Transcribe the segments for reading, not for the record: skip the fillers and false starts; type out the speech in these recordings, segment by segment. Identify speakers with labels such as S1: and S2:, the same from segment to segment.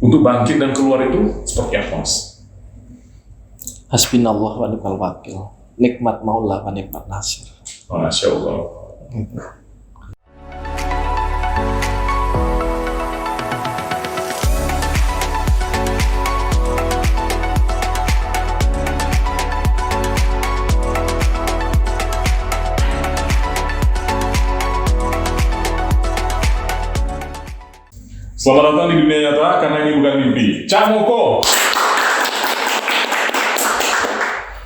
S1: untuk bangkit dan keluar itu seperti apa, Mas?
S2: Hasbinallah wa ni'mal wakil. Nikmat maula wa nikmat nasir.
S1: Masya Allah. Selamat datang di dunia nyata karena ini bukan mimpi. Camoko.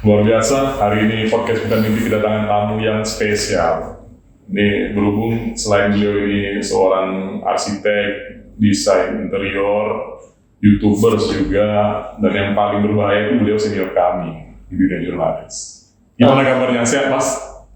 S1: Luar biasa, hari ini podcast bukan mimpi kedatangan tamu yang spesial. Ini berhubung selain beliau ini seorang arsitek, desain interior, YouTubers juga, dan yang paling berbahaya itu beliau senior kami di dunia jurnalis. Gimana kabarnya? Sehat, Mas?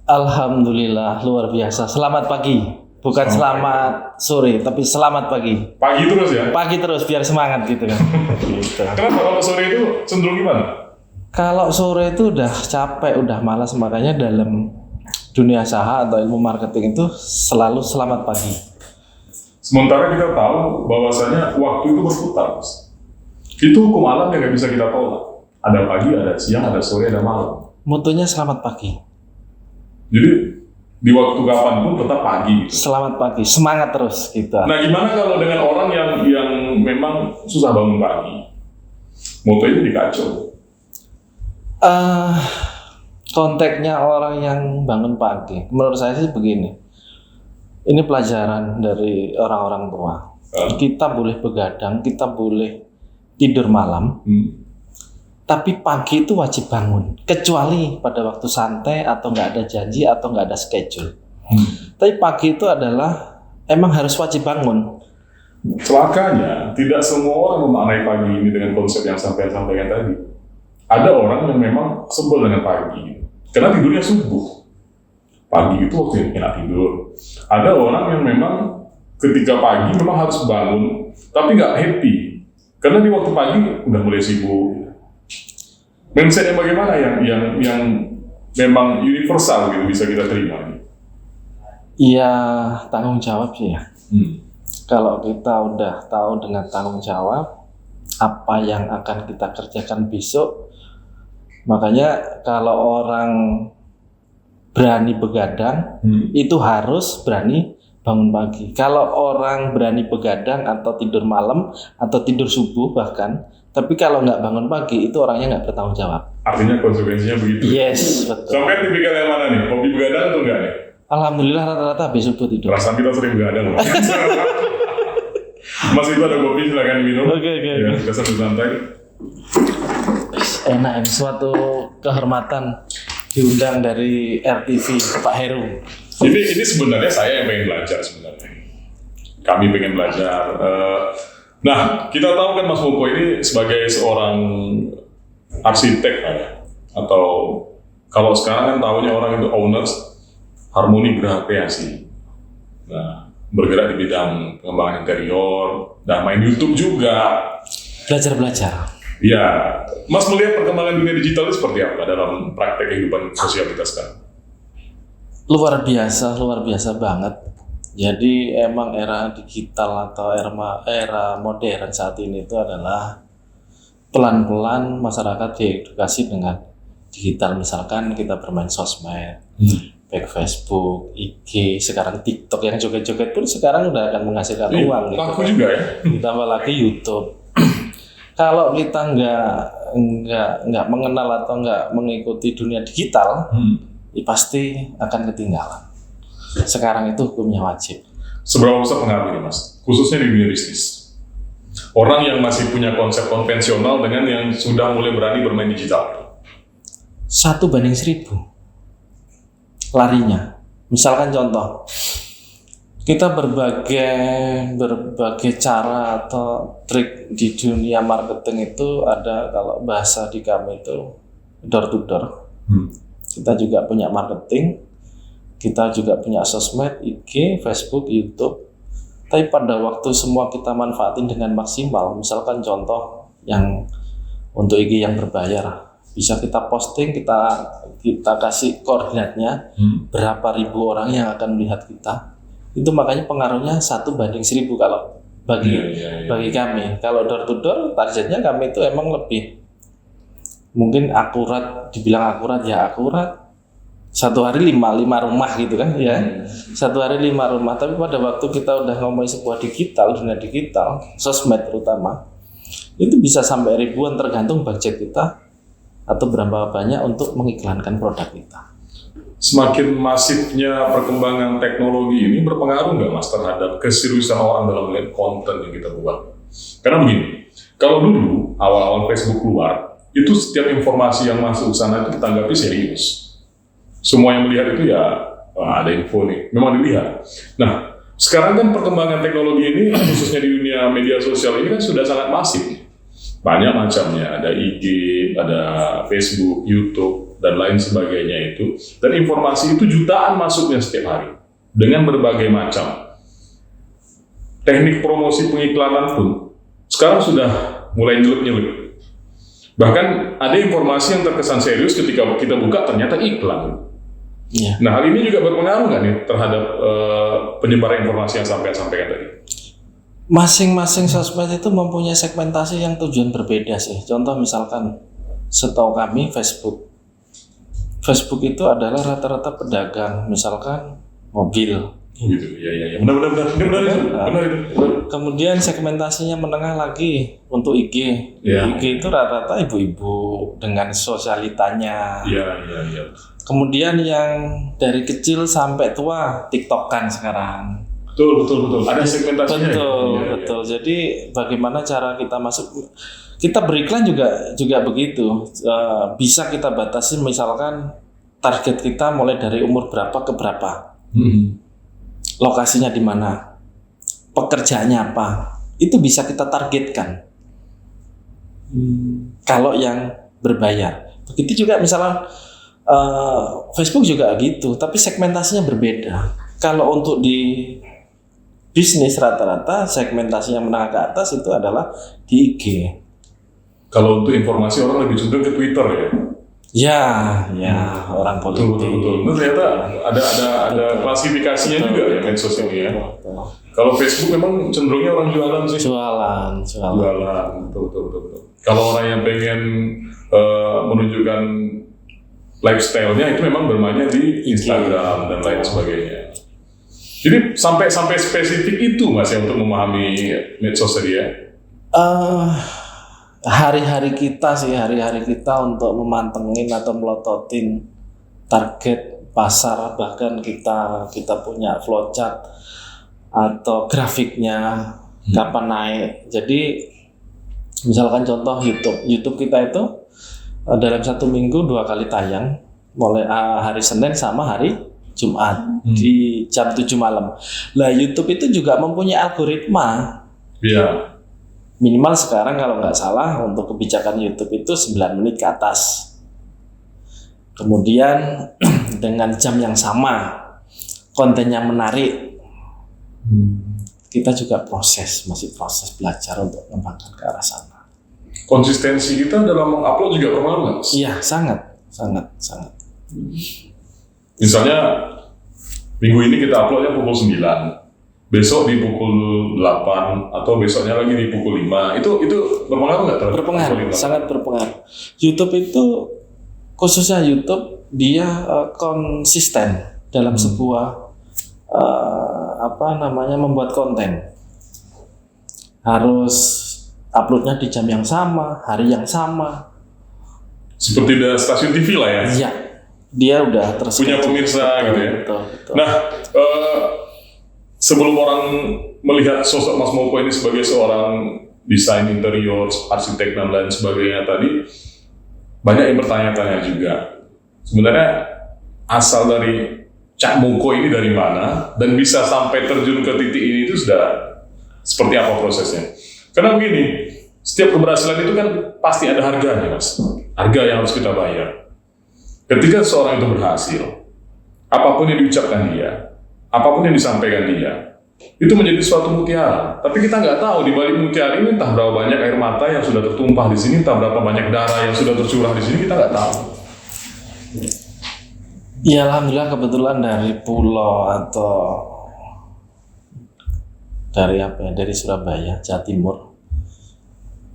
S2: Alhamdulillah, luar biasa. Selamat pagi. Bukan selamat sore, tapi selamat pagi.
S1: Pagi terus ya?
S2: Pagi terus, biar semangat gitu kan. Gitu.
S1: Kenapa kalau sore itu cenderung gimana?
S2: Kalau sore itu udah capek, udah malas, makanya dalam dunia usaha atau ilmu marketing itu selalu selamat pagi.
S1: Sementara kita tahu bahwasanya waktu itu berputar, Mas. Itu hukum alam yang nggak bisa kita tolak. Ada pagi, ada siang, ada sore, ada malam.
S2: Mutunya selamat pagi.
S1: Jadi di waktu kapanpun tetap pagi. Gitu.
S2: Selamat pagi, semangat terus kita.
S1: Nah, gimana kalau dengan orang yang memang susah bangun pagi? Motonya dikacau.
S2: Konteksnya orang yang bangun pagi, menurut saya sih begini. Ini pelajaran dari orang-orang tua. Kita boleh begadang, kita boleh tidur malam, tapi pagi itu wajib bangun. Kecuali pada waktu santai atau nggak ada janji atau nggak ada schedule. Tapi pagi itu adalah emang harus wajib bangun.
S1: Celakanya, tidak semua orang memaknai pagi ini dengan konsep yang sampai sampaikan tadi. Ada orang yang memang sebel dengan pagi, karena tidurnya subuh. Pagi itu waktu yang enak tidur. Ada orang yang memang ketika pagi memang harus bangun, tapi nggak happy, karena di waktu pagi udah mulai sibuk. Mindset yang bagaimana yang memang universal gitu bisa kita terima?
S2: Iya, tanggung jawab sih ya. Kalau kita udah tahu dengan tanggung jawab apa yang akan kita kerjakan besok, makanya kalau orang berani begadang itu harus berani bangun pagi. Kalau orang berani begadang atau tidur malam atau tidur subuh bahkan, tapi kalau nggak bangun pagi itu orangnya nggak bertanggung jawab.
S1: Artinya konsekuensinya begitu.
S2: Yes, betul.
S1: Sampai tipikal yang mana nih? Hobi begadang atau enggak nih?
S2: Alhamdulillah rata-rata habis subuh tidur.
S1: Perasaan kita sering begadang. Mas itu ada kopi, silakan minum.
S2: Oke.
S1: Ya, kita sambil santai.
S2: Enak ini suatu kehormatan diundang dari RTV Pak Heru.
S1: Ini sebenarnya saya yang pengen belajar sebenarnya. Kami pengen belajar. Nah, kita tahu kan Mas Moko ini sebagai seorang arsitek ya, atau kalau sekarang kan tahunya orang itu owners Harmoni Graha Kreasi. Nah, bergerak di bidang pengembangan interior dan main YouTube juga.
S2: Belajar.
S1: Ya, Mas melihat perkembangan dunia digital itu seperti apa dalam praktek kehidupan sosial kita sekarang?
S2: Luar biasa banget. Jadi emang era digital atau era modern saat ini itu adalah pelan-pelan masyarakat diedukasi dengan digital. Misalkan kita bermain sosmed, baik Facebook, IG, sekarang TikTok yang joget-joget pun sekarang udah akan menghasilkan uang.
S1: Laku
S2: gitu.
S1: juga ya.
S2: Ditambah lagi YouTube. Kalau kita nggak mengenal atau nggak mengikuti dunia digital, ya pasti akan ketinggalan. Sekarang itu hukumnya wajib.
S1: Seberapa besar pengaruh ini, Mas? Khususnya di dunia bisnis. Orang yang masih punya konsep konvensional dengan yang sudah mulai berani bermain digital.
S2: 1:1000 larinya. Misalkan contoh, kita berbagai cara atau trik di dunia marketing itu ada, kalau bahasa di kami itu door to door. Kita juga punya marketing, kita juga punya sosmed, IG, Facebook, YouTube. Tapi pada waktu semua kita manfaatin dengan maksimal, misalkan contoh yang untuk IG yang berbayar, bisa kita posting, kita kasih koordinatnya, berapa ribu orang yang akan melihat kita. Itu makanya pengaruhnya 1:1000 kalau bagi
S1: Iya.
S2: bagi kami. Kalau door to door targetnya kami itu emang lebih mungkin akurat, dibilang akurat ya akurat. Satu hari lima rumah gitu kan ya. Satu hari 5 rumah, tapi pada waktu kita udah ngomongin sebuah dunia digital, sosmed terutama, itu bisa sampai ribuan tergantung budget kita atau berapa banyak untuk mengiklankan produk kita.
S1: Semakin masifnya perkembangan teknologi ini berpengaruh nggak Mas terhadap keseriusan orang dalam melihat konten yang kita buat? Karena begini, kalau dulu awal-awal Facebook keluar, itu setiap informasi yang masuk ke sana itu ditanggapi serius. Semua yang melihat itu ya wah, ada info nih, memang dilihat. Nah, sekarang kan perkembangan teknologi ini khususnya di dunia media sosial ini kan sudah sangat masif. Banyak macamnya, ada IG, ada Facebook, YouTube, dan lain sebagainya itu. Dan informasi itu jutaan masuknya setiap hari dengan berbagai macam. Teknik promosi pengiklanan pun sekarang sudah mulai nyelip-nyelip. Bahkan ada informasi yang terkesan serius ketika kita buka ternyata iklan.
S2: Ya.
S1: Nah, hal ini juga berpengaruh nggak nih terhadap penyebaran informasi yang sampaikan tadi?
S2: Masing-masing sosmed itu mempunyai segmentasi yang tujuan berbeda sih. Contoh misalkan setahu kami Facebook itu adalah rata-rata pedagang, misalkan mobil.
S1: Gitu, ya. Benar itu.
S2: Kemudian segmentasinya menengah lagi untuk IG.
S1: Ya.
S2: IG itu rata-rata ibu-ibu dengan sosialitanya.
S1: Iya.
S2: Kemudian yang dari kecil sampai tua TikTokan sekarang.
S1: Betul. Ada segmentasinya.
S2: Betul. Jadi bagaimana cara kita masuk? Kita beriklan juga begitu. Bisa kita batasi misalkan target kita mulai dari umur berapa ke berapa. Lokasinya di mana? Pekerjaannya apa? Itu bisa kita targetkan. Kalau yang berbayar. Begitu juga misalnya Facebook juga gitu, tapi segmentasinya berbeda. Kalau untuk di bisnis rata-rata segmentasinya menengah ke atas itu adalah di IG.
S1: Kalau untuk informasi orang lebih cenderung ke Twitter ya.
S2: Ya, orang politik.
S1: Betul. Nah, ternyata ada klasifikasinya juga ya medsos ini ya. Kalau Facebook memang cenderungnya orang jualan sih.
S2: Jualan.
S1: Betul. Kalau orang yang pengen menunjukkan lifestyle-nya itu memang bermainnya di Instagram dan lain sebagainya. Jadi sampai spesifik itu Mas ya untuk memahami medsos tadi ya. Hari-hari
S2: kita untuk memantengin atau melototin target pasar, bahkan kita punya flowchart atau grafiknya kapan naik. Jadi misalkan contoh YouTube kita itu dalam 1 minggu 2 kali tayang, mulai hari Senin sama hari Jumat di jam 7 malam. Lah YouTube itu juga mempunyai algoritma.
S1: Iya.
S2: Minimal sekarang kalau nggak salah untuk kebijakan YouTube itu 9 menit ke atas. Kemudian dengan jam yang sama, konten yang menarik. Kita juga masih proses belajar untuk mengembangkan ke arah sana.
S1: Konsistensi kita dalam mengupload juga berpengaruh nggak?
S2: Iya, sangat.
S1: Misalnya minggu ini kita uploadnya pukul 9, besok di pukul 8 atau besoknya lagi di pukul 5. Itu berpengaruh nggak?
S2: Berpengaruh, sangat berpengaruh. YouTube itu khususnya YouTube dia konsisten dalam sebuah membuat konten. Harus uploadnya di jam yang sama, hari yang sama.
S1: Seperti ada stasiun TV lah ya.
S2: Iya. Dia udah
S1: punya pemirsa gitu ya.
S2: Betul.
S1: Nah, sebelum orang melihat sosok Mas Moko ini sebagai seorang desain interior, arsitek dan lain sebagainya tadi, banyak yang bertanya-tanya juga. Sebenarnya asal dari Cak Moko ini dari mana dan bisa sampai terjun ke titik ini itu sudah seperti apa prosesnya? Karena begini, setiap keberhasilan itu kan pasti ada harganya, Mas. Harga yang harus kita bayar. Ketika seorang itu berhasil, apapun yang diucapkan dia, apapun yang disampaikan dia, itu menjadi suatu mutiara. Tapi kita nggak tahu di balik mutiara ini entah berapa banyak air mata yang sudah tertumpah di sini, entah berapa banyak darah yang sudah tercurah di sini, kita nggak tahu.
S2: Ya alhamdulillah kebetulan dari pulau atau dari dari Surabaya, Jawa Timur,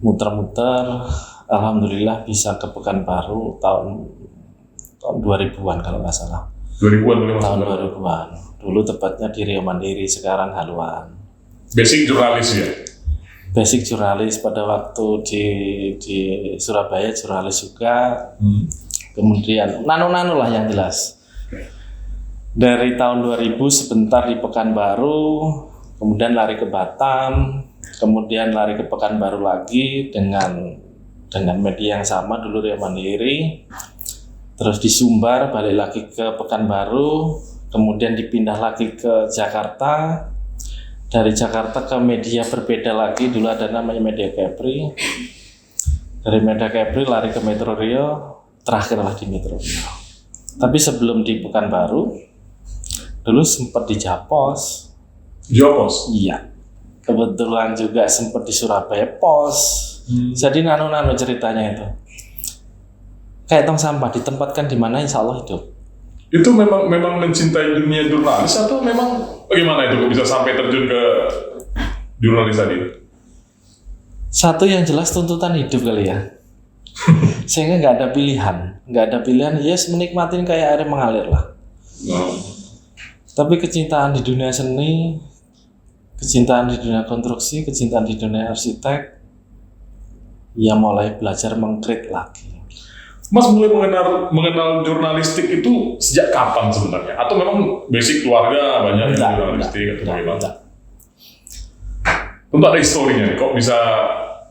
S2: muter-muter, alhamdulillah bisa ke Pekanbaru tahun 2000-an kalau nggak salah.
S1: 2000-an boleh
S2: Tahun
S1: masuk.
S2: 2000-an. Dulu tepatnya di Rio Mandiri, sekarang Haluan.
S1: Basic jurnalis ya.
S2: Basic jurnalis pada waktu di Surabaya, jurnalis juga. Kemudian nano-nano lah yang jelas. Dari tahun 2000 sebentar di Pekanbaru, kemudian lari ke Batam, kemudian lari ke Pekanbaru lagi dengan media yang sama, dulu Rio Mandiri. Terus di Sumbar, balik lagi ke Pekanbaru, kemudian dipindah lagi ke Jakarta. Dari Jakarta ke media berbeda lagi, dulu ada namanya Media Kepri. Dari Media Kepri lari ke Metro Rio, terakhirlah di Metro Rio. Tapi sebelum di Pekanbaru, dulu sempat di Japos.
S1: Jopos.
S2: Iya. Kebetulan juga sempat di Surabaya Pos. Jadi nano-nano ceritanya itu. Kayak tong sampah, ditempatkan di mana insya Allah hidup.
S1: Itu memang mencintai dunia jurnalis atau memang bagaimana itu bisa sampai terjun ke jurnalis tadi?
S2: Satu yang jelas tuntutan hidup kali ya. Sehingga nggak ada pilihan, yes menikmatin kayak air mengalir lah. Tapi kecintaan di dunia seni, kecintaan di dunia konstruksi, kecintaan di dunia arsitek, ya mulai belajar mengkrit lagi.
S1: Mas mulai mengenal jurnalistik itu sejak kapan sebenarnya? Atau memang basic keluarga banyak yang jurnalistik atau bagaimana? Tentu ada historinya nih, kok bisa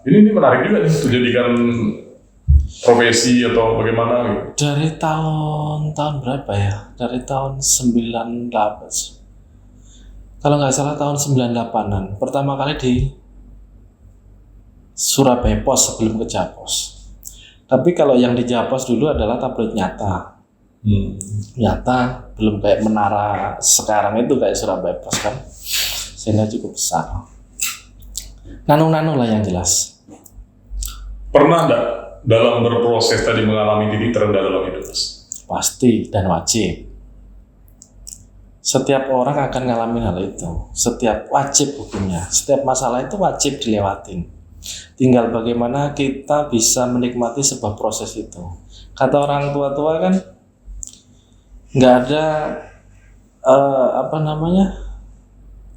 S1: ini menarik juga nih untuk jadikan profesi atau bagaimana gitu.
S2: Dari tahun berapa ya? Dari tahun 98. Kalau nggak salah tahun 98-an. Pertama kali di Surabaya Pos sebelum ke Japos. Tapi kalau yang di Japos dulu adalah tabloid Nyata. Nyata, belum kayak Menara sekarang itu kayak Surabaya Pos kan. Sehingga cukup besar. Nano-nano lah yang jelas.
S1: Pernah enggak dalam berproses tadi mengalami titik terendah dalam hidup?
S2: Pasti dan wajib. Setiap orang akan ngalamin hal itu. Setiap wajib hukumnya. Setiap masalah itu wajib dilewatin. Tinggal bagaimana kita bisa menikmati sebuah proses itu. Kata orang tua-tua kan, nggak ada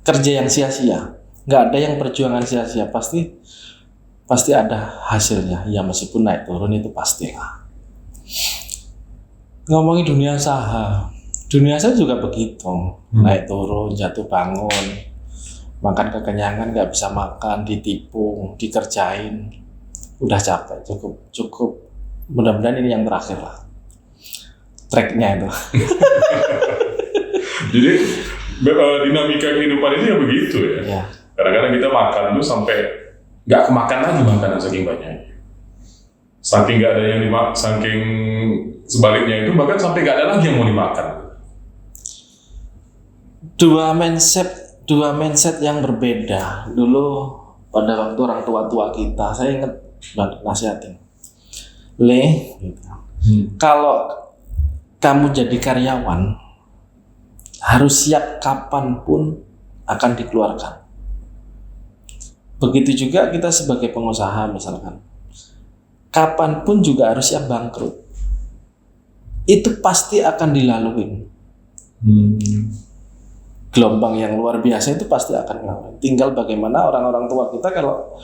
S2: kerja yang sia-sia, nggak ada yang perjuangan sia-sia. Pasti ada hasilnya. Ya meskipun naik turun itu pastilah. Ngomongin dunia usaha juga begitu, naik turun, jatuh bangun. Makan kekenyangan, nggak bisa makan, ditipu, dikerjain, udah capek, cukup. Mudah-mudahan ini yang terakhir lah, tracknya itu.
S1: Jadi dinamika kehidupan ini ya begitu ya.
S2: Ya.
S1: Kadang-kadang kita makan itu sampai nggak kemakan lagi makanan saking banyaknya. Saking nggak ada yang dimakan, saking sebaliknya itu bahkan sampai nggak ada lagi yang mau dimakan. Dua mindset yang berbeda. Dulu pada waktu orang tua kita, saya ingat banget nasihatin. Gitu. Kalau kamu jadi karyawan, harus siap kapanpun akan dikeluarkan. Begitu juga kita sebagai pengusaha misalkan. Kapanpun juga harus siap bangkrut. Itu pasti akan dilaluin. Gelombang yang luar biasa itu pasti akan ngalamin. Tinggal bagaimana orang-orang tua kita kalau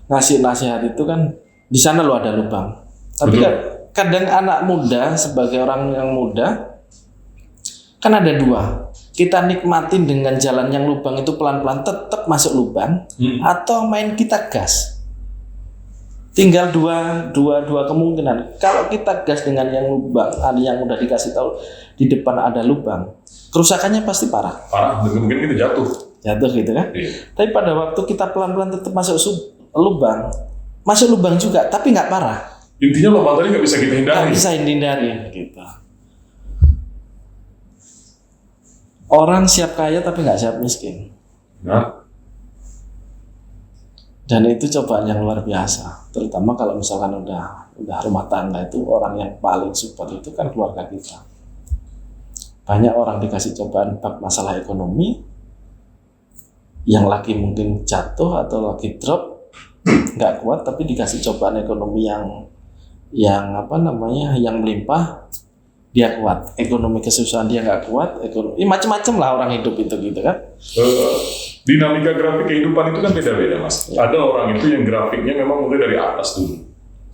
S1: ngasih nasihat itu kan di sana lo ada lubang. Tapi kadang anak muda sebagai orang yang muda kan ada dua. Kita nikmatin dengan jalan yang lubang itu pelan-pelan tetap masuk lubang, atau main kita gas. Tinggal dua kemungkinan. Kalau kita gas dengan yang lubang, yang udah dikasih tahu di depan ada lubang, kerusakannya pasti parah. Dan mungkin kita jatuh
S2: gitu kan?
S1: Iya.
S2: Tapi pada waktu kita pelan-pelan tetap masuk lubang juga, tapi nggak parah.
S1: Intinya lubang tadi nggak bisa kita hindari.
S2: Nggak bisa dihindari, gitu. Orang siap kaya tapi nggak siap miskin.
S1: Nah,
S2: Dan itu cobaan yang luar biasa. Terutama kalau misalkan udah rumah tangga, itu orang yang paling support itu kan keluarga kita. Banyak orang dikasih cobaan bab masalah ekonomi, yang lagi mungkin jatuh atau lagi drop, nggak kuat, tapi dikasih cobaan ekonomi yang yang melimpah, dia kuat. Ekonomi kesusahan dia nggak kuat, macam-macam lah orang hidup itu gitu kan.
S1: Dinamika grafik kehidupan itu kan beda-beda, Mas. Ada orang itu yang grafiknya memang mulai dari atas dulu.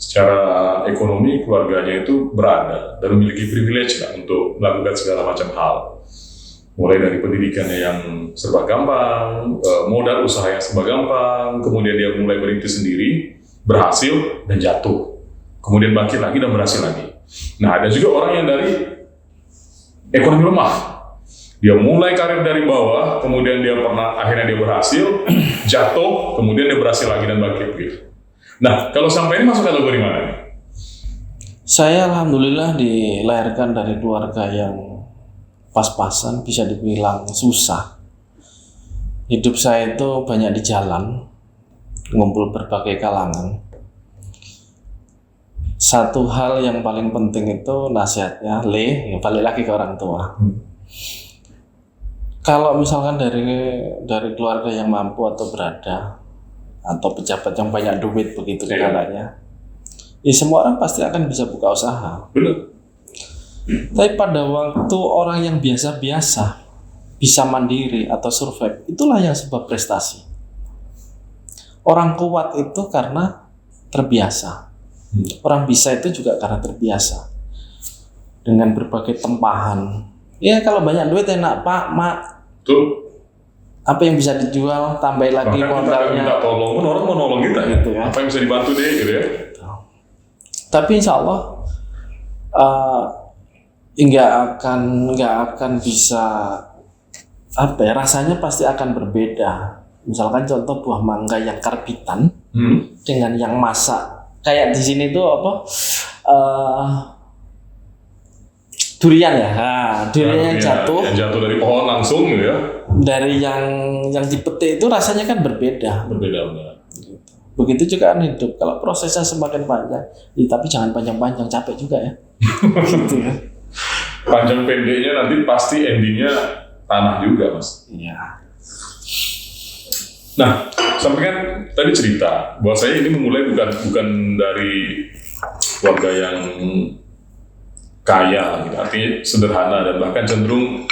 S1: Secara ekonomi keluarganya itu berada dan memiliki privilege lah untuk melakukan segala macam hal. Mulai dari pendidikannya yang serba gampang, modal usaha yang serba gampang, kemudian dia mulai merintis sendiri, berhasil dan jatuh. Kemudian bangkit lagi dan berhasil lagi. Nah, ada juga orang yang dari ekonomi lemah. Dia mulai karir dari bawah, kemudian akhirnya dia berhasil, jatuh, kemudian dia berhasil lagi dan bangkit gitu. Nah, kalau sampai ini masuk kategori mana nih?
S2: Saya alhamdulillah dilahirkan dari keluarga yang pas-pasan, bisa dibilang susah. Hidup saya itu banyak di jalan, ngumpul berbagai kalangan. Satu hal yang paling penting itu nasihatnya, balik lagi ke orang tua. Kalau misalkan dari keluarga yang mampu atau berada, atau pejabat yang banyak duit begitu keadaannya, ya semua orang pasti akan bisa buka usaha.
S1: Benar.
S2: Tapi pada waktu orang yang biasa-biasa bisa mandiri atau survive, itulah yang sebuah prestasi. Orang kuat itu karena terbiasa. Orang bisa itu juga karena terbiasa. Dengan berbagai tempahan. Ya kalau banyak duit enak Pak, Mak.
S1: Tuh.
S2: Apa yang bisa dijual, tambahin lagi modalnya.
S1: Kita minta tolong pun orang mau nolong kita
S2: gitu ya.
S1: Apa yang bisa dibantu deh gitu ya.
S2: Tapi insya Allah nggak akan bisa rasanya pasti akan berbeda. Misalkan contoh buah mangga yang karbitan dengan yang masak kayak di sini tuh durian ya. Durian yang jatuh
S1: dari pohon langsung gitu ya.
S2: Dari yang dipetik itu rasanya kan berbeda
S1: benar.
S2: Begitu juga kan hidup. Kalau prosesnya semakin panjang, tapi jangan panjang-panjang, capek juga ya. Gitu ya.
S1: Panjang pendeknya nanti pasti endingnya tanah juga, Mas.
S2: Iya.
S1: Nah, sampai kan tadi cerita bahwa saya ini memulai bukan dari keluarga yang kaya, gitu. Artinya sederhana dan bahkan cenderung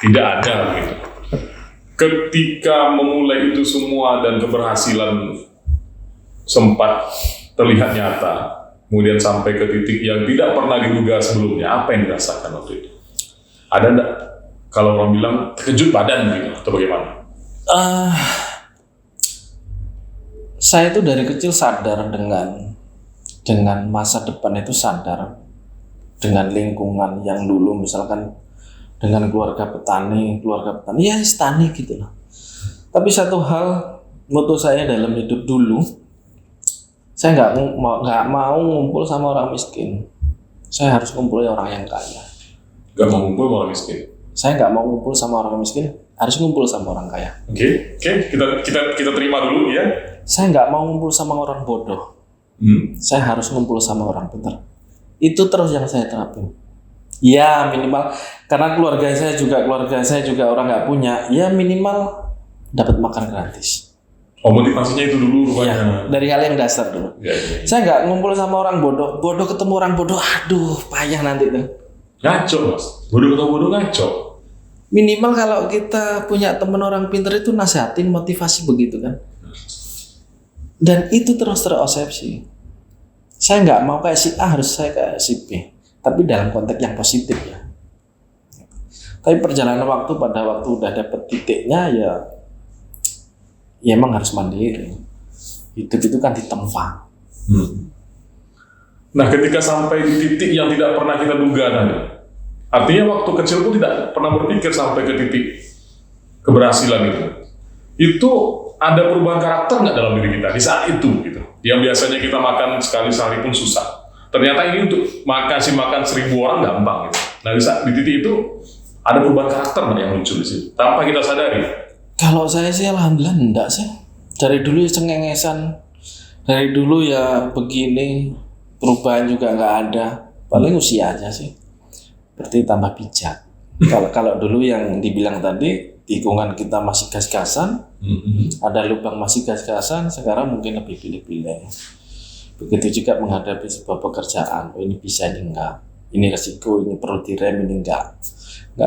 S1: tidak ada gitu. Ketika memulai itu semua dan keberhasilan sempat terlihat nyata, kemudian sampai ke titik yang tidak pernah diduga sebelumnya, apa yang dirasakan waktu itu? Ada enggak, kalau orang bilang terkejut badan gitu, atau bagaimana?
S2: Saya itu dari kecil sadar dengan masa depan itu, sadar dengan lingkungan yang dulu misalkan dengan keluarga petani ya petani gitu lah. Tapi satu hal moto saya dalam hidup dulu, saya nggak mau ngumpul sama orang miskin. Saya harus ngumpul sama orang yang kaya.
S1: Nggak mau ngumpul sama orang miskin.
S2: Saya nggak mau ngumpul sama orang miskin, harus ngumpul sama orang kaya.
S1: Oke, kita terima dulu ya.
S2: Saya nggak mau ngumpul sama orang bodoh. Saya harus ngumpul sama orang pintar. Itu terus yang saya terapin. Ya minimal karena keluarga saya juga orang nggak punya. Ya minimal dapat makan gratis.
S1: Oh, motivasinya itu dulu rupanya.
S2: Ya, dari hal yang dasar dulu.
S1: Ya.
S2: Saya nggak ngumpul sama orang bodoh ketemu orang bodoh, aduh payah nanti tuh.
S1: Ngaco, Mas. Bodoh ketemu bodoh ngaco.
S2: Minimal kalau kita punya teman orang pintar itu nasihatin, motivasi begitu kan. Dan itu terus terobsesi. Saya nggak mau kayak si A, harus saya kayak si B. Tapi dalam konteks yang positif ya. Tapi perjalanan waktu pada waktu udah dapet titiknya ya emang harus mandiri. Hidup itu kan ditempa.
S1: Nah, ketika sampai di titik yang tidak pernah kita duga tadi, artinya waktu kecil pun tidak pernah berpikir sampai ke titik keberhasilan itu ada perubahan karakter nggak dalam diri kita di saat itu gitu? Yang biasanya kita makan sekali sehari pun susah. Ternyata ini untuk makan 1.000 orang gampang gitu. Nah, di titik itu ada perubahan karakter yang muncul di situ tanpa kita sadari.
S2: Kalau saya sih alhamdulillah enggak sih. Dari dulu ya cengengesan, dari dulu ya begini, perubahan juga nggak ada. Paling usia aja sih. Berarti tambah bijak. Kalau dulu yang dibilang tadi, lingkungan kita masih gas-gasan, Ada lubang masih gas-gasan, sekarang mungkin lebih pilih-pilih. Begitu juga menghadapi sebuah pekerjaan, oh ini bisa, ini enggak, ini resiko, ini perlu direm, ini enggak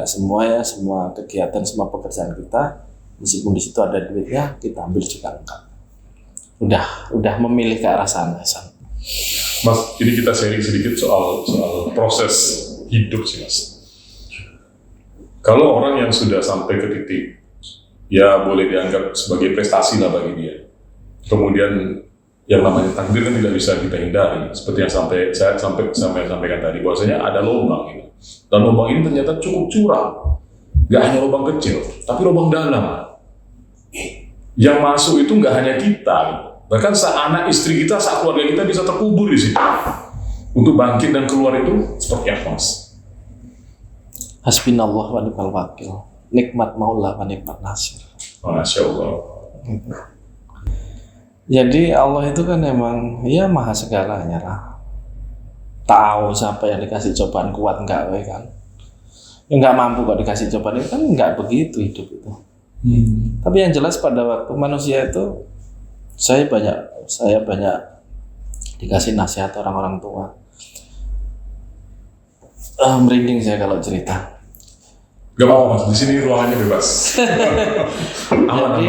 S2: semua ya, semua kegiatan, semua pekerjaan kita, meskipun di situ ada duitnya, kita ambil juga enggak. Udah memilih ke arah sana.
S1: Mas, ini kita sharing sedikit soal proses hidup sih Mas. Kalau orang yang sudah sampai ke titik, ya boleh dianggap sebagai prestasi lah bagi dia. Kemudian yang namanya takdir kan tidak bisa kita hindari. Seperti yang saya sampaikan tadi, bahwasanya ada lubang ini. Dan lubang ini ternyata cukup curam. Gak hanya lubang kecil, tapi lubang dalam. Yang masuk itu nggak hanya kita. Bahkan anak istri kita, keluarga kita bisa terkubur di situ. Untuk bangkit dan keluar itu seperti apa Mas?
S2: Hasbinallah wa ni'mal wakil. Nikmat maula wa ni'mat nasir.
S1: Masya Allah.
S2: Jadi Allah itu kan emang ya maha segalanya lah. Tahu siapa yang dikasih cobaan kuat enggak kan? Enggak mampu kok dikasih cobaan itu kan enggak begitu hidup itu. Tapi yang jelas pada waktu manusia itu saya banyak dikasih nasihat orang-orang tua. Merinding saya kalau cerita.
S1: Gak apa-apa Mas, di sini ruangannya bebas.
S2: Jadi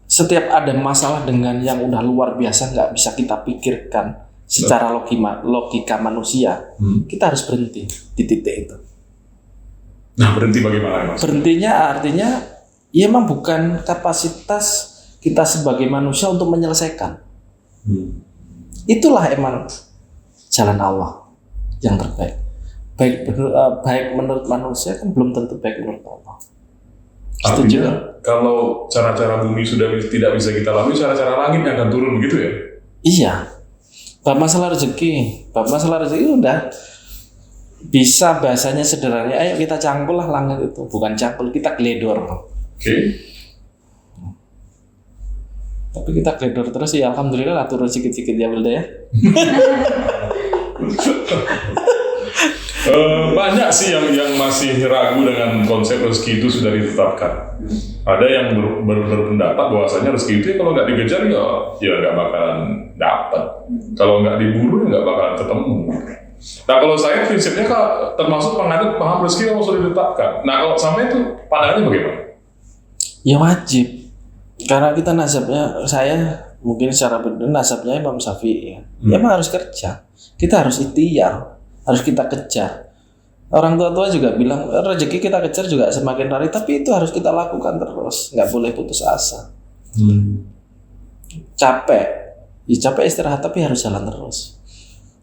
S2: setiap ada masalah dengan yang udah luar biasa nggak bisa kita pikirkan secara logika manusia, kita harus berhenti di titik itu.
S1: Nah, berhenti bagaimana Mas?
S2: Berhentinya artinya ya emang bukan kapasitas kita sebagai manusia untuk menyelesaikan. Itulah emang jalan Allah yang terbaik. Baik menurut manusia kan belum tentu baik menurut Allah.
S1: Artinya kalau cara-cara bumi sudah tidak bisa kita lalui, cara-cara langit yang akan turun begitu ya?
S2: Iya. Bab masalah rezeki udah bisa bahasanya sederhananya, ayo kita cangkul lah langit itu. Bukan cangkul, kita gledor.
S1: Oke.
S2: Tapi kita gledor terus ya, alhamdulillah lah turun sedikit-sedikit ya Wilda ya.
S1: Banyak sih yang masih ragu dengan konsep rezeki itu sudah ditetapkan. Ada yang berpendapat bahwasanya rezeki itu kalau nggak dikejar ya nggak bakalan dapat. Kalau nggak diburu ya nggak bakalan ketemu. Nah kalau saya prinsipnya termasuk penganut paham rezeki yang sudah ditetapkan. Nah kalau sampai itu pandangannya bagaimana?
S2: Ya wajib. Karena kita nasabnya, saya mungkin secara benar nasabnya Imam Syafi'i. Ya emang harus kerja. Kita harus ikhtiar. Harus kita kejar. Orang tua-tua juga bilang rezeki kita kejar juga semakin hari, tapi itu harus kita lakukan terus, nggak boleh putus asa. Capek istirahat tapi harus jalan terus.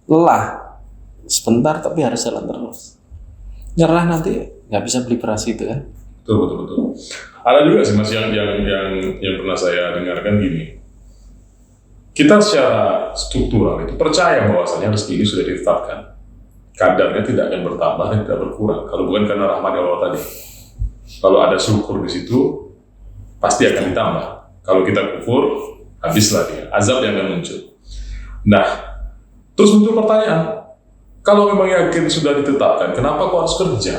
S2: Lelah sebentar tapi harus jalan terus. Nyerah nanti nggak bisa beli beras gitu kan?
S1: Betul. Ada juga sih Mas yang pernah saya dengarkan gini. Kita secara struktural itu percaya bahwasanya rezeki ini sudah ditetapkan. Kadarnya tidak akan bertambah dan tidak berkurang. Kalau bukan karena rahmat Allah tadi. Kalau ada syukur di situ, pasti akan ditambah. Kalau kita kufur, habislah dia. Azab yang akan muncul. Nah, terus muncul pertanyaan. Kalau memang yakin sudah ditetapkan, kenapa kok harus kerja?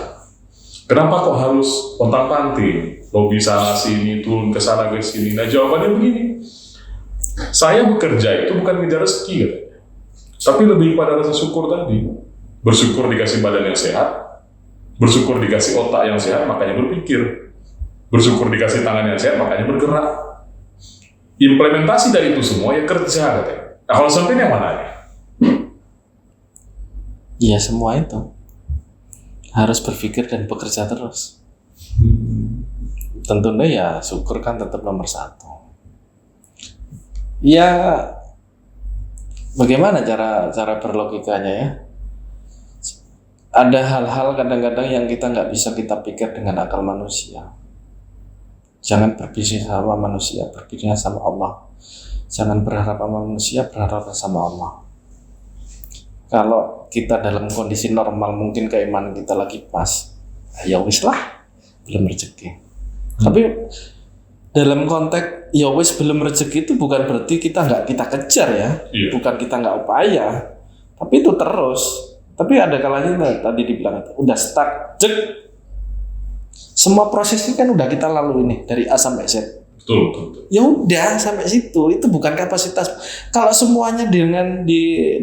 S1: Kenapa kok harus pontang-panting? Lobby sana sini, turun ke sana ke sini. Nah, jawabannya begini. Saya bekerja itu bukan ngejar rezeki katanya. Tapi lebih pada rasa syukur tadi. Bersyukur dikasih badan yang sehat, bersyukur dikasih otak yang sehat, makanya berpikir. Bersyukur dikasih tangan yang sehat, makanya bergerak. Implementasi dari itu semua ya kerja katanya. Nah kalau sampai ini yang mana ya?
S2: Iya semua itu harus berpikir dan bekerja terus. Tentunya ya syukur kan tetap nomor satu. Ya bagaimana cara berlogikanya ya? Ada hal-hal kadang-kadang yang kita nggak bisa kita pikir dengan akal manusia. Jangan berbisnis sama manusia, berbisnis sama Allah. Jangan berharap sama manusia, berharap sama Allah. Kalau kita dalam kondisi normal, mungkin keimanan kita lagi pas, ya wis lah, belum rezeki. Tapi dalam konteks ya wis belum rezeki itu bukan berarti kita nggak kita kejar ya, bukan kita nggak upaya, tapi itu terus. Tapi ada kalanya tadi dibilang itu udah stuck, Semua prosesnya kan udah kita lalui nih dari A sampai Z.
S1: Betul.
S2: Ya udah sampai situ, itu bukan kapasitas. Kalau semuanya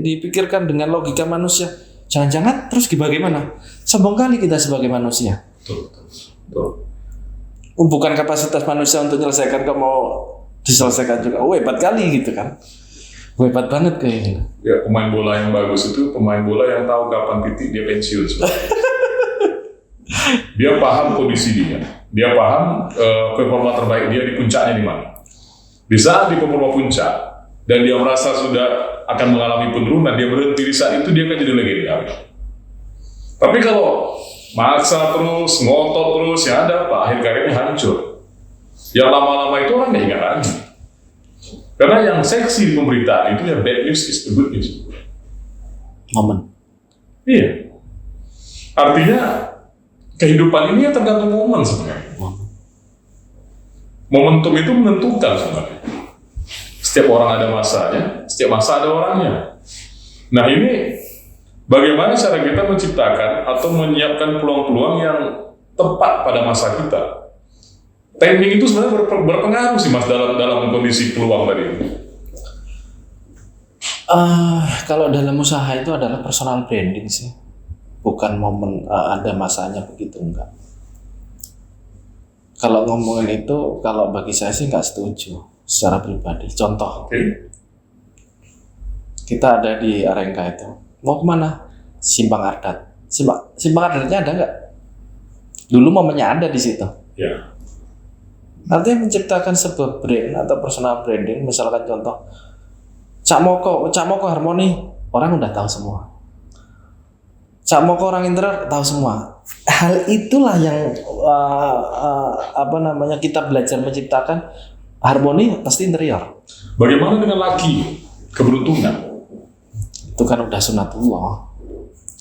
S2: dipikirkan dengan logika manusia, jangan-jangan terus bagaimana? Sombong kali kita sebagai manusia.
S1: Betul.
S2: Bukan kapasitas manusia untuk menyelesaikan, kalau mau diselesaikan juga. Oh, hebat kali gitu kan. Hebat banget kayaknya.
S1: Ya, pemain bola yang bagus itu pemain bola yang tahu kapan titik dia pensiun sebenarnya. Dia paham kondisi dia paham performa terbaik dia di puncaknya di mana. Di saat di performa puncak dan dia merasa sudah akan mengalami penurunan, dia berhenti di saat itu, dia akan jadi legenda. Tapi kalau maksa terus, ngotot terus, ya ada apa? Akhir karirnya hancur. Yang lama-lama itu orang nggak ingat lagi. Karena yang seksi di pemberitaan itu ya bad news is the good news.
S2: Momen.
S1: Iya. Artinya kehidupan ini ya tergantung momen sebenarnya. Momentum itu menentukan sebenarnya. Setiap orang ada masanya, setiap masa ada orangnya. Nah ini bagaimana cara kita menciptakan atau menyiapkan peluang-peluang yang tepat pada masa kita. Timing itu sebenarnya berpengaruh sih Mas dalam kondisi peluang tadi.
S2: Kalau dalam usaha itu adalah personal branding sih. Bukan momen ada masanya begitu, enggak. Kalau ngomongin itu, kalau bagi saya sih nggak setuju secara pribadi. Contoh, kita ada di Arengka itu, mau kemana? Simpang Adat. Simpang Adatnya ada nggak? Dulu momennya ada di situ.
S1: Ya.
S2: Artinya menciptakan sebuah brand atau personal branding, misalkan contoh, Cak Moko Harmoni, orang udah tahu semua. Cak Moko orang interior tahu semua. Hal itulah yang kita belajar menciptakan harmoni pasti interior.
S1: Bagaimana dengan laki? Keberuntungan.
S2: Itu kan udah sunatullah.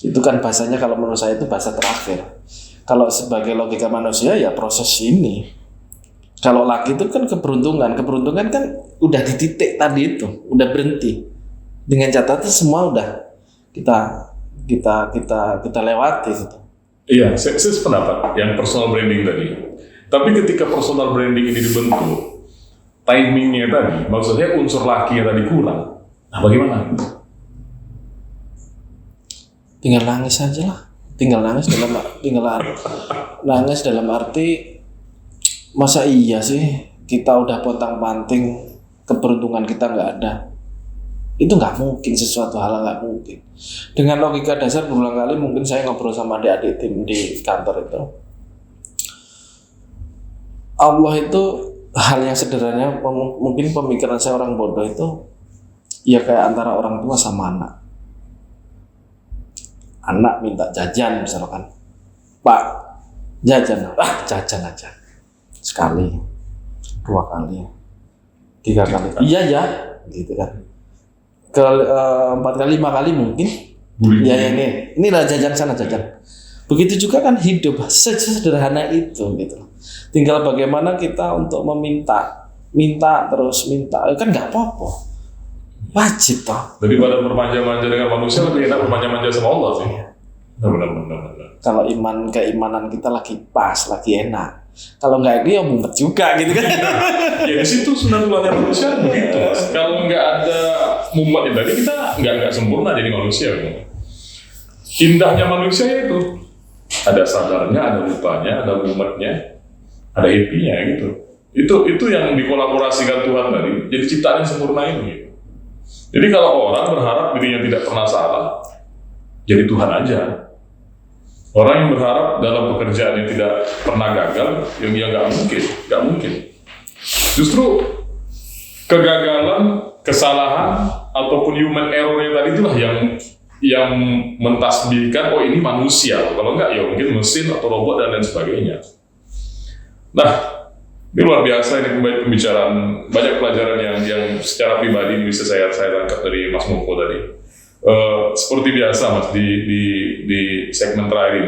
S2: Itu kan bahasanya, kalau menurut saya itu bahasa terakhir. Kalau sebagai logika manusia ya proses ini. Kalau laki itu kan keberuntungan kan udah di titik tadi itu, udah berhenti. Dengan catatan semua udah kita lewati gitu.
S1: Iya, saya sependapat yang personal branding tadi. Tapi ketika personal branding ini dibentuk, timingnya tadi, maksudnya unsur lakinya tadi kurang. Nah, bagaimana?
S2: Tinggal nangis aja lah. Tinggal nangis dalam arti, masa iya sih kita udah pontang-panting, keberuntungan kita nggak ada. Itu nggak mungkin, sesuatu hal nggak mungkin. Dengan logika dasar berulang kali mungkin saya ngobrol sama adik-adik tim di kantor itu. Allah itu hal yang sederhana, mungkin pemikiran saya orang bodoh itu ya kayak antara orang tua sama anak. Anak minta jajan misalkan, Pak jajan, jajan aja. Sekali, 2 kali, 3 kali, iya ya, gitu kan. 4 kali, 5 kali mungkin. Ya inilah jajan sana jajan. Begitu juga kan hidup sederhana itu gitu. Tinggal bagaimana kita untuk minta kan nggak apa-apa, wajib toh.
S1: Daripada bermanja-manja dengan manusia, lebih enak bermanja-manja sama Allah sih. Benar.
S2: Kalau keimanan kita lagi pas, lagi enak. Kalau nggak dia mumet juga gitu kan.
S1: Ya di situ sunatullahnya manusia begitu. Kalau nggak ada mumet tadi, kita nggak sempurna jadi manusia. Indahnya manusia itu ada sadarnya, ada lupanya, ada mumetnya, ada happy-nya gitu. Itu yang dikolaborasikan Tuhan tadi. Jadi ciptaan yang sempurna itu. Gitu. Jadi kalau orang berharap dirinya tidak pernah salah, jadi Tuhan aja. Orang yang berharap dalam pekerjaan yang tidak pernah gagal, yang nggak mungkin. Justru kegagalan, kesalahan ataupun human error-nya tadi itulah yang mentasbihkan, oh ini manusia. Kalau enggak ya mungkin mesin atau robot dan lain sebagainya. Nah, ini luar biasa ini pembicaraan, banyak pelajaran yang secara pribadi bisa saya tangkap dari Mas Moko tadi. Seperti biasa Mas di segmen terakhir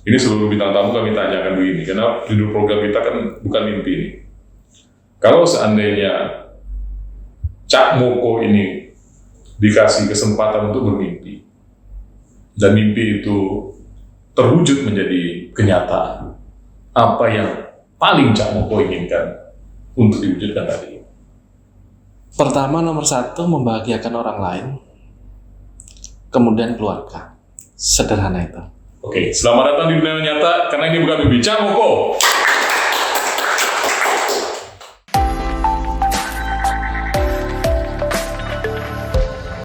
S1: ini seluruh bintang tamu kami tanyakan begini, karena judul program kita kan bukan mimpi ini. Kalau seandainya Cak Moko ini dikasih kesempatan untuk bermimpi dan mimpi itu terwujud menjadi kenyataan, apa yang paling Cak Moko inginkan untuk diwujudkan tadi?
S2: Pertama, nomor satu, membahagiakan orang lain, kemudian keluarga. Sederhana itu.
S1: Oke, selamat datang di dunia nyata, karena ini bukan mimpi Cak Moko.